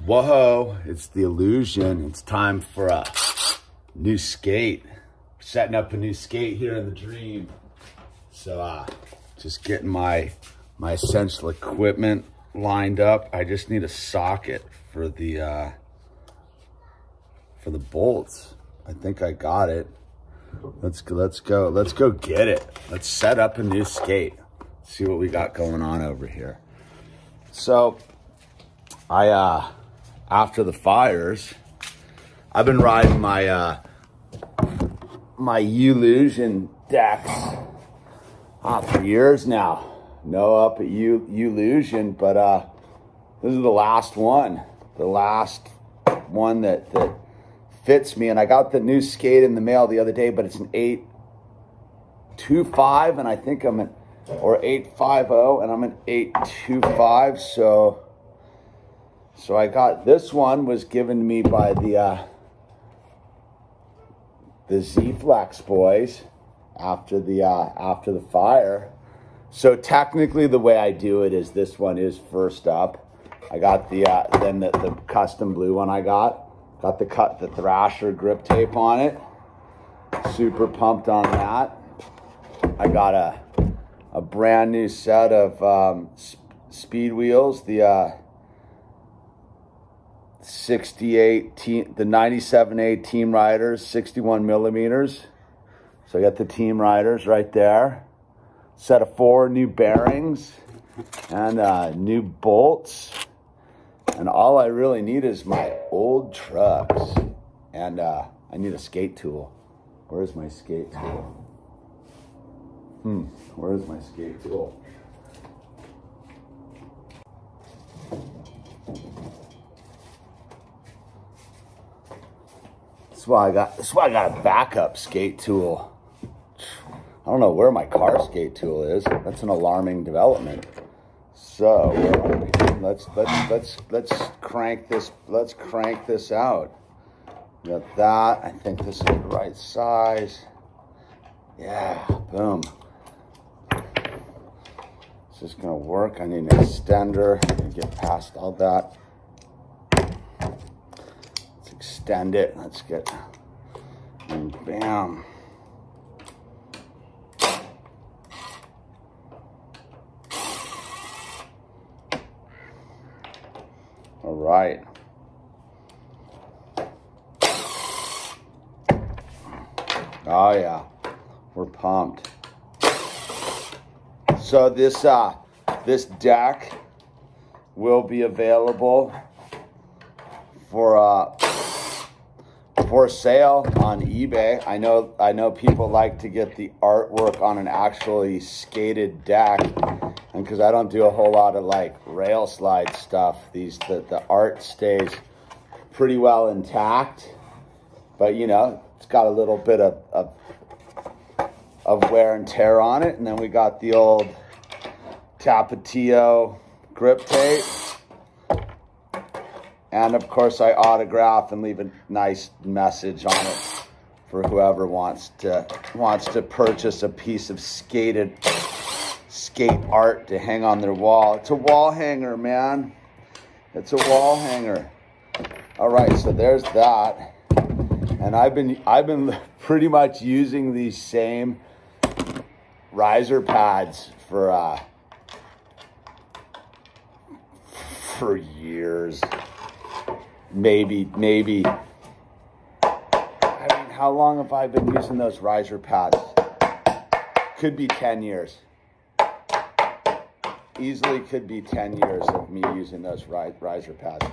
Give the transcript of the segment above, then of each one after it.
Whoa, it's the illusion. It's time for a new skate. Setting up a new skate here in the dream. So just getting my essential equipment lined up. I just need a socket for the bolts. I think I got it. Let's go get it. Let's set up a new skate. See what we got going on over here. So I after the fires, I've been riding my my illusion decks for years now. No up at illusion, but this is the last one. The last one that fits me. And I got the new skate in the mail the other day, but it's an 825, and I think I'm an, or 850, and I'm an 825. So I got this one, was given to me by the Z-Flex boys after the fire. So technically the way I do it is this one is first up. I got the then the custom blue one I got the Thrasher grip tape on it. Super pumped on that. I got a brand new set of speed wheels, the 68 the 97A Team Riders, 61 millimeters. So I got the Team Riders right there. Set of 4 new bearings and new bolts. And all I really need is my old trucks. And I need a skate tool. Where's my skate tool? Where's my skate tool? That's why I got a backup skate tool. I don't know where my car skate tool is. That's an alarming development. So let's crank this. Let's crank this out. Got that. I think this is the right size. Yeah, boom. This is gonna work. I need an extender to get past all that. Let's extend it. Let's get, and bam. All right. Oh yeah, we're pumped. So this deck will be available for sale on eBay. I know people like to get the artwork on an actually skated deck, and because I don't do a whole lot of like rail slide stuff, the art stays pretty well intact, but you know, it's got a little bit of wear and tear on it. And then we got the old Tapatio grip tape. And of course I autograph and leave a nice message on it for whoever wants to purchase a piece of skate art to hang on their wall. It's a wall hanger, man. It's a wall hanger. All right, so there's that. And I've been pretty much using these same riser pads for years. Maybe. I mean, how long have I been using those riser pads? Could be 10 years. Easily could be 10 years of me using those riser pads.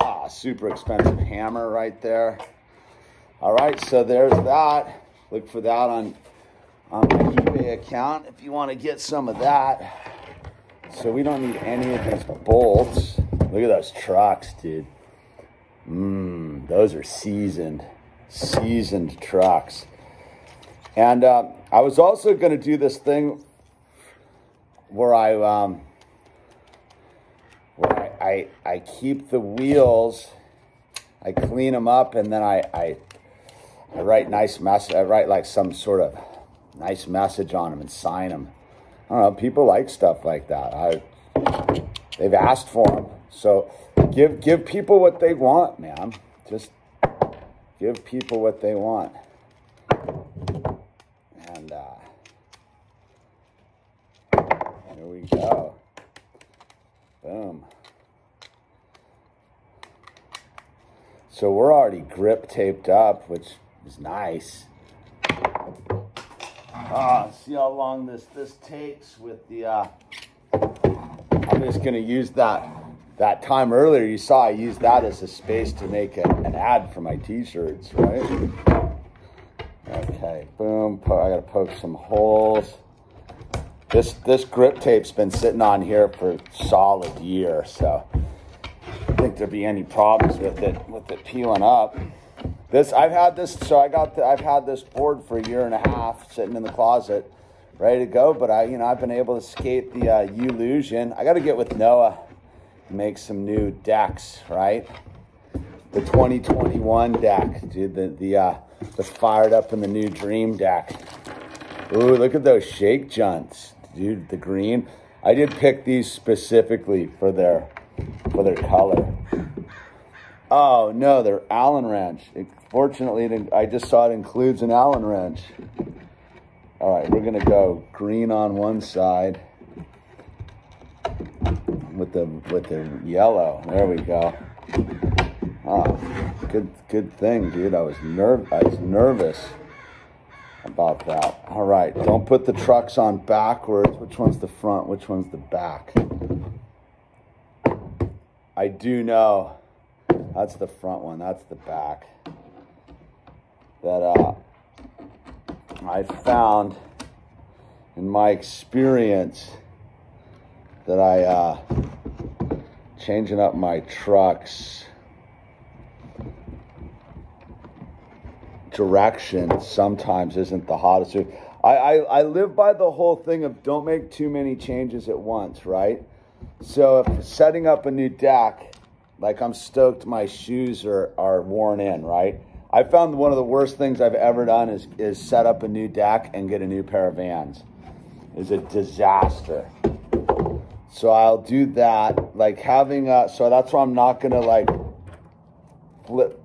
Ah, super expensive hammer right there. All right, so there's that. Look for that on my eBay account if you want to get some of that. So we don't need any of these bolts. Look at those trucks, dude. Those are seasoned trucks. And I was also going to do this thing where I keep the wheels, I clean them up, and then I write nice message. I write like some sort of nice message on them and sign them. I don't know. People like stuff like that. They've asked for them. So give people what they want, man. Just give people what they want. And here we go. Boom. So we're already grip taped up, which is nice. See how long this takes with the, I'm just gonna use that time earlier you saw I used that as a space to make an ad for my t-shirts, right? Okay, boom, I gotta poke some holes. This grip tape's been sitting on here for a solid year, so I don't think there'd be any problems with it peeling up. I've had this board for a year and a half sitting in the closet, ready to go, but I've been able to skate the Illusion. I gotta get with Noah and make some new decks, right? The 2021 deck, dude, the fired up in the new Dream deck. Ooh, look at those shake junts, dude, the green. I did pick these specifically for their color. Oh no, they're Allen wrench. Fortunately, I just saw it includes an Allen wrench. All right, we're gonna go green on one side with the yellow. There we go. Oh, good thing, dude. I was nervous about that. All right, don't put the trucks on backwards. Which one's the front? Which one's the back? I do know. That's the front one. That's the back. That I found in my experience that I changing up my trucks direction sometimes isn't the hottest. I live by the whole thing of don't make too many changes at once, right? So if setting up a new deck, like I'm stoked my shoes are worn in, right? I found one of the worst things I've ever done is set up a new deck and get a new pair of Vans. It's a disaster. So I'll do that, like having so that's why I'm not gonna like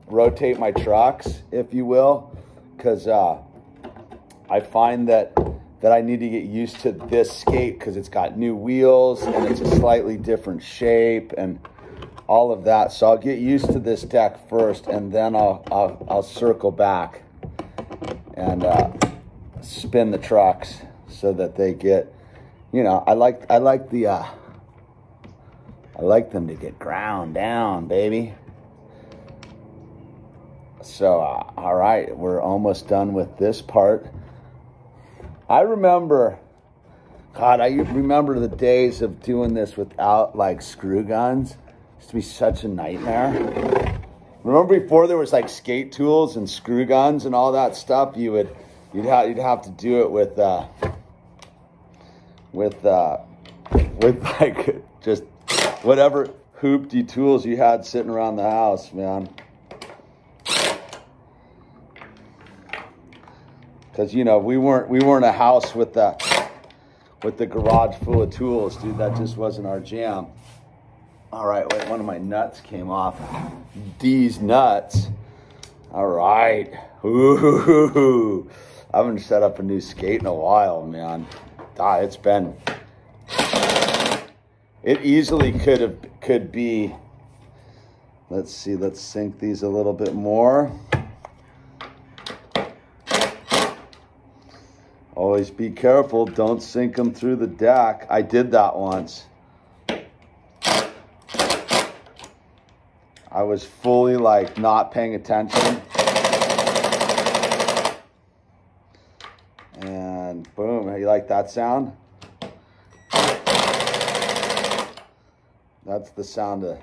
rotate my trucks, if you will, because I find that I need to get used to this skate because it's got new wheels and it's a slightly different shape and all of that. So I'll get used to this deck first, and then I'll circle back and spin the trucks so that they get, I like them to get ground down, baby. So all right, we're almost done with this part. I remember the days of doing this without like screw guns. To be such a nightmare. Remember before there was like skate tools and screw guns and all that stuff, you'd have to do it with like just whatever hoopty tools you had sitting around the house, man. Because we weren't a house with the garage full of tools, dude. That just wasn't our jam. All right, wait, one of my nuts came off. These nuts. All right. Ooh, I haven't set up a new skate in a while, man. It easily could be. Let's see, let's sink these a little bit more. Always be careful, don't sink them through the deck. I did that once. I was fully like not paying attention. And boom, you like that sound? That's the sound of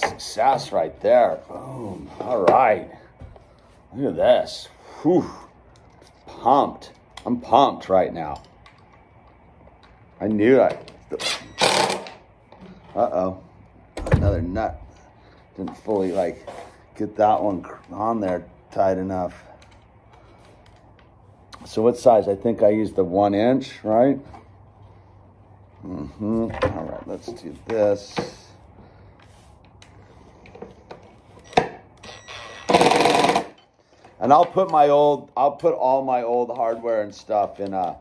success right there. Boom. All right. Look at this. Whew. Pumped. I'm pumped right now. I knew uh-oh. Another nut. Didn't fully like get that one on there tight enough. So what size? I think I used the 1 inch, right? All right, let's do this. And I'll put all my old hardware and stuff in a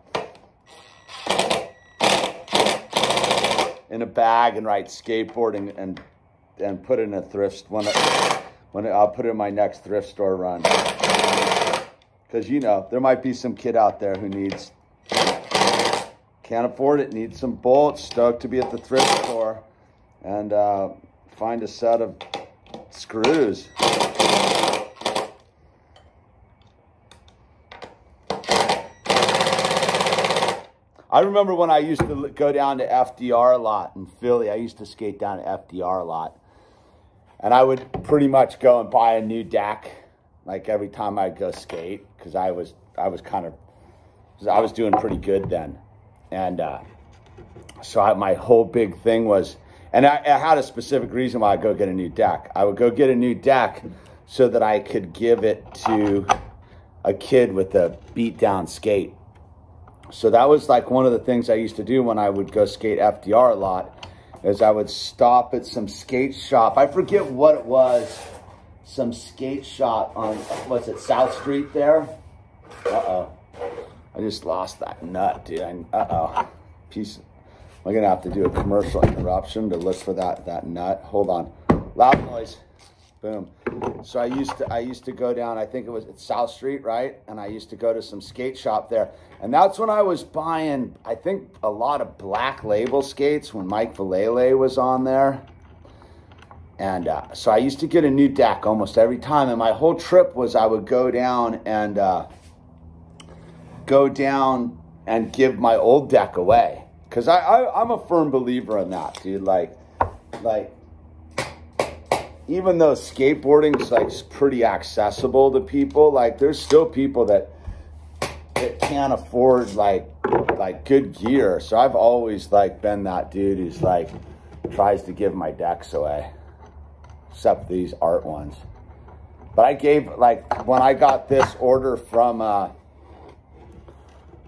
bag and write skateboarding and put it in a thrift when I'll put it in my next thrift store run. Because you know, there might be some kid out there who can't afford it, needs some bolts, stoked to be at the thrift store and find a set of screws. I remember when I used to go down to FDR a lot in Philly. I used to skate down to FDR a lot. And I would pretty much go and buy a new deck, like every time I'd go skate, because I was doing pretty good then. And so my whole big thing was, and I had a specific reason why I'd go get a new deck. I would go get a new deck so that I could give it to a kid with a beat down skate. So that was like one of the things I used to do when I would go skate FDR a lot, is I would stop at some skate shop. I forget what it was. Some skate shop on, what's it, South Street there? Uh-oh. I just lost that nut, dude. Uh-oh. Piece. I'm gonna have to do a commercial interruption to look for that nut. Hold on. Loud noise. Boom. So I used to go down, I think it was at South Street, right? And I used to go to some skate shop there. And that's when I was buying, I think, a lot of Black Label skates when Mike Vallely was on there. And so I used to get a new deck almost every time. And my whole trip was I would go down and give my old deck away. Because I'm a firm believer in that, dude. Like, even though skateboarding is like pretty accessible to people, like there's still people that can't afford like good gear. So I've always like been that dude who's like tries to give my decks away, except these art ones. But I gave, like, when I got this order from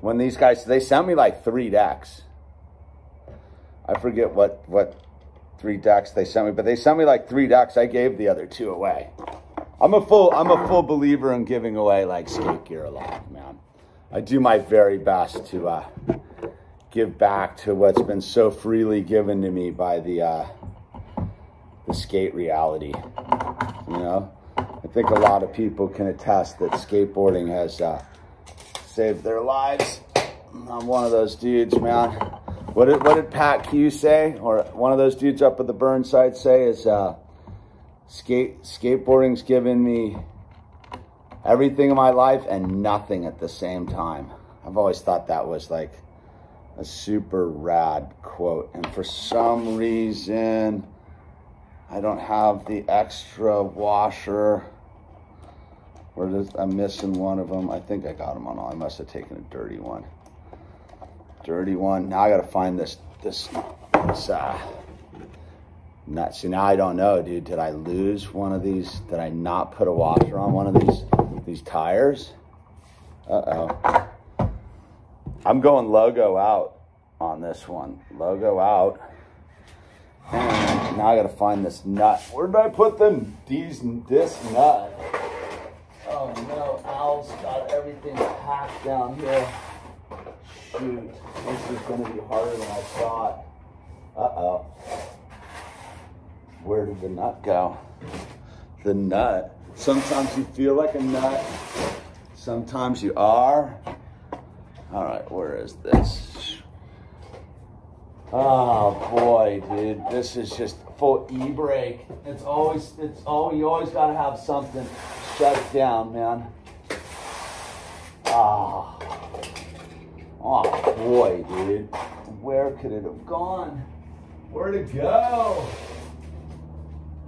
when these guys, they sent me like 3 decks. I forget what 3 decks they sent me, but they sent me like 3 decks. I gave the other 2 away. I'm a full believer in giving away like skate gear a lot, man. I do my very best to give back to what's been so freely given to me by the skate reality. You know, I think a lot of people can attest that skateboarding has saved their lives. I'm one of those dudes, man. What did Pat Q say, or one of those dudes up at the Burnside say, is skateboarding's given me everything in my life and nothing at the same time. I've always thought that was like a super rad quote. And for some reason, I don't have the extra washer. I'm missing one of them. I think I got them on all. I must have taken a dirty one. Dirty one. Now I got to find this nut. See, now I don't know, dude. Did I lose one of these? Did I not put a washer on one of these tires? Uh-oh. I'm going logo out on this one. Logo out. And now I got to find this nut. Where did I put this nut? Oh no, Owl's got everything packed down here. Shoot, this is going to be harder than I thought. Uh-oh. Where did the nut go? The nut. Sometimes you feel like a nut. Sometimes you are. All right, where is this? Oh boy, dude, this is just full e-brake. You always got to have something. Shut it down, man. Oh boy, dude. Where could it have gone? Where'd it go?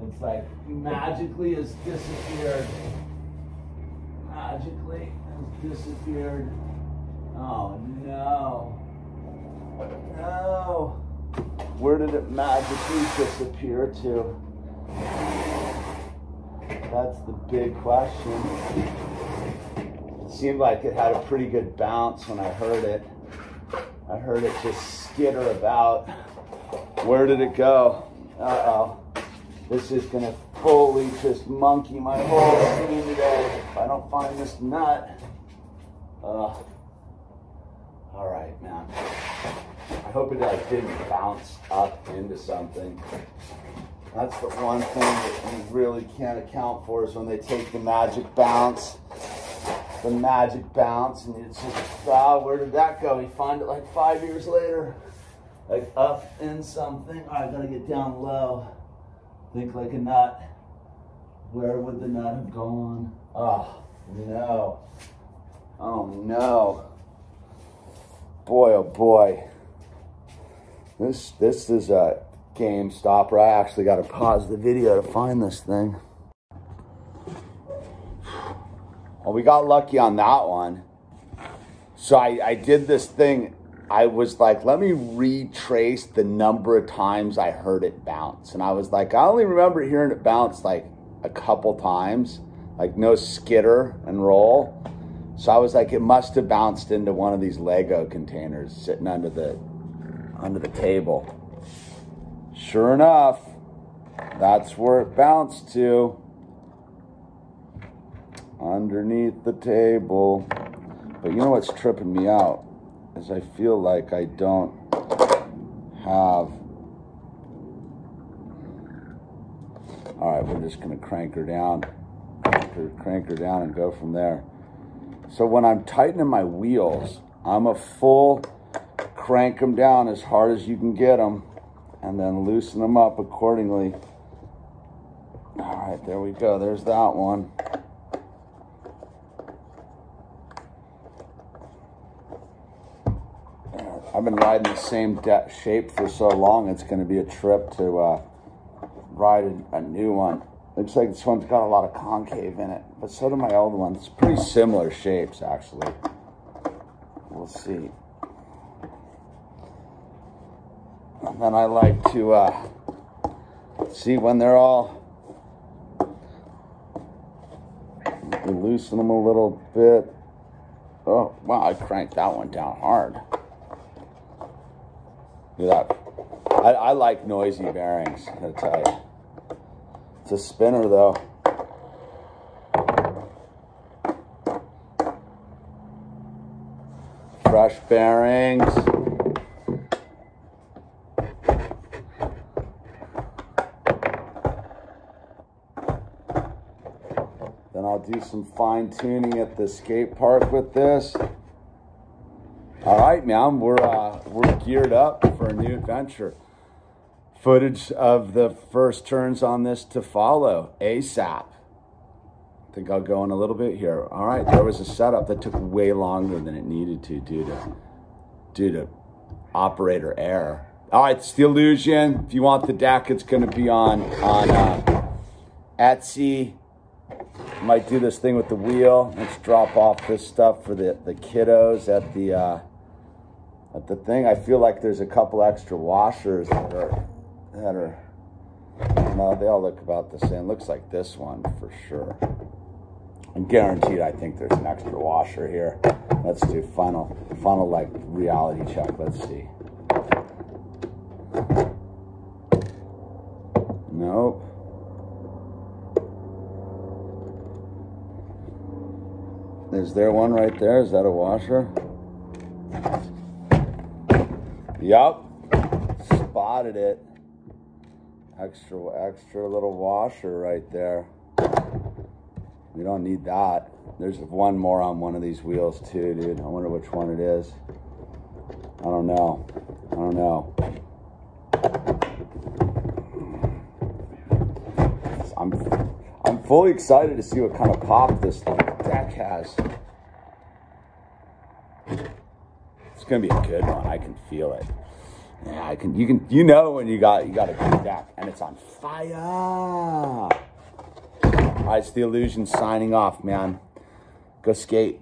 It's like magically has disappeared. Magically has disappeared. Oh no. No. Where did it magically disappear to? That's the big question. It seemed like it had a pretty good bounce when I heard it. I heard it just skitter about. Where did it go? Uh-oh. This is gonna fully just monkey my whole scene today if I don't find this nut. All right, man. I hope it didn't bounce up into something. That's the one thing that we really can't account for is when they take the magic bounce. The magic bounce, and it's just, wow, where did that go? You find it like 5 years later, like up in something. All right, I gotta get down low. Think like a nut. Where would the nut have gone? Oh, no. Oh, no. Boy, oh boy. This is a game stopper. I actually got to pause the video to find this thing. Well, we got lucky on that one. So I did this thing. I was like, let me retrace the number of times I heard it bounce. And I was like, I only remember hearing it bounce like a couple times, like no skitter and roll. So I was like, it must have bounced into one of these Lego containers sitting under the table. Sure enough, that's where it bounced to. Underneath the table. But you know what's tripping me out is I feel like I don't have... All right, we're just gonna crank her down. Crank her down and go from there. So when I'm tightening my wheels, I'm a full crank them down as hard as you can get them and then loosen them up accordingly. All right, there we go. There's that one. I've been riding the same shape for so long, it's going to be a trip to ride a new one. Looks like this one's got a lot of concave in it, but so do my old ones. It's pretty similar shapes, actually. We'll see. And then I like to see when they're all... loosen them a little bit. Oh, wow, I cranked that one down hard. Look at that. I like noisy bearings, I gotta tell you. It's a spinner, though. Fresh bearings. Then I'll do some fine tuning at the skate park with this. All right, man, we're geared up for a new adventure. Footage of the first turns on this to follow ASAP. I think I'll go in a little bit here. All right, there was a setup that took way longer than it needed to due to operator error. All right, it's the Illusion. If you want the deck, it's going to be on Etsy. Might do this thing with the wheel. Let's drop off this stuff for the kiddos at the thing. I feel like there's a couple extra washers that are no, they all look about the same. Looks like this one for sure. I'm guaranteed I think there's an extra washer here. Let's do final like reality check. Let's see. Nope. Is there one right there? Is that a washer? Yup. Spotted it. Extra little washer right there. We don't need that. There's one more on one of these wheels too, dude. I wonder which one it is. I don't know. I'm fully excited to see what kind of pop this deck has. It's gonna be a good one. I can feel it. Yeah, you know when you got a good deck and it's on fire. All right, it's the Illusion signing off, man. Go skate.